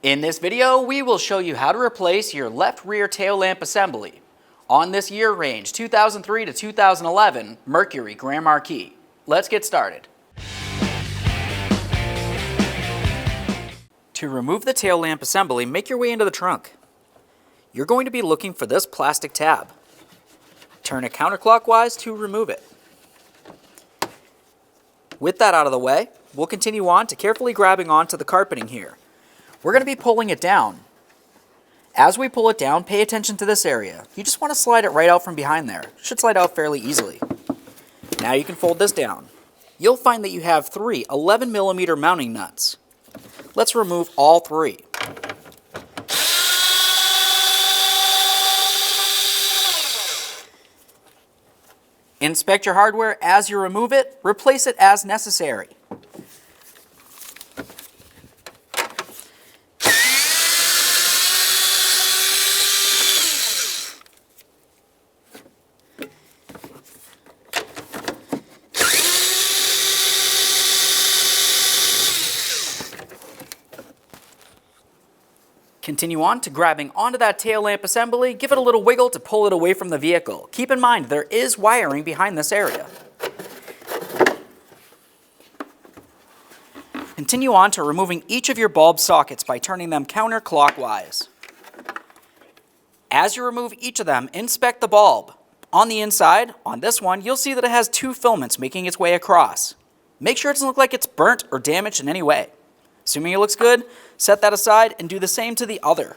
In this video, we will show you how to replace your left rear tail lamp assembly on this year range, 2003 to 2011 Mercury Grand Marquis. Let's get started. To remove the tail lamp assembly, make your way into the trunk. You're going to be looking for this plastic tab. Turn it counterclockwise to remove it. With that out of the way, we'll continue on to carefully grabbing onto the carpeting here. We're going to be pulling it down. As we pull it down, pay attention to this area. You just want to slide it right out from behind there. It should slide out fairly easily. Now you can fold this down. You'll find that you have three 11mm mounting nuts. Let's remove all three. Inspect your hardware as you remove it. Replace it as necessary. Continue on to grabbing onto that tail lamp assembly. Give it a little wiggle to pull it away from the vehicle. Keep in mind there is wiring behind this area. Continue on to removing each of your bulb sockets by turning them counterclockwise. As you remove each of them, inspect the bulb. On the inside, on this one, you'll see that it has two filaments making its way across. Make sure it doesn't look like it's burnt or damaged in any way. Assuming it looks good, set that aside and do the same to the other.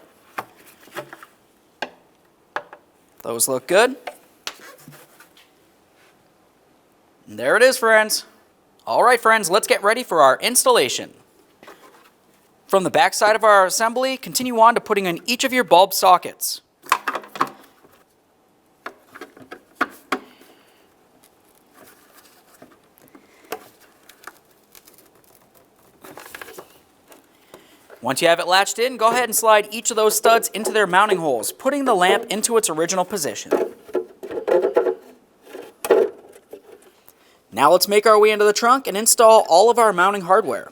Those look good. And there it is, friends. All right, friends, let's get ready for our installation. From the back side of our assembly, continue on to putting in each of your bulb sockets. Once you have it latched in, go ahead and slide each of those studs into their mounting holes, putting the lamp into its original position. Now let's make our way into the trunk and install all of our mounting hardware.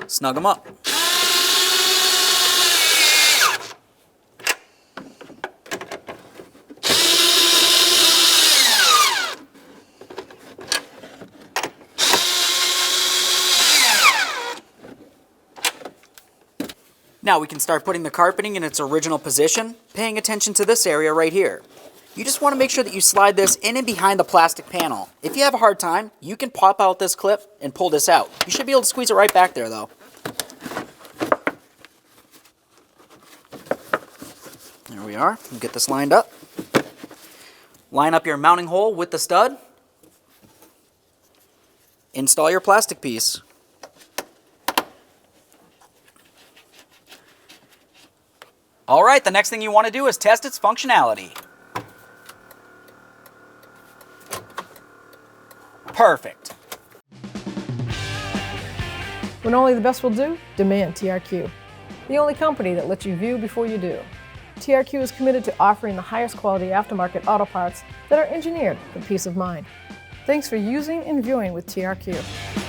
Snug them up. Now we can start putting the carpeting in its original position, paying attention to this area right here. You just want to make sure that you slide this in and behind the plastic panel. If you have a hard time, you can pop out this clip and pull this out. You should be able to squeeze it right back there though. There we are. We'll get this lined up. Line up your mounting hole with the stud. Install your plastic piece. All right, the next thing you want to do is test its functionality. Perfect. When only the best will do, demand TRQ. The only company that lets you view before you do. TRQ is committed to offering the highest quality aftermarket auto parts that are engineered for peace of mind. Thanks for using and viewing with TRQ.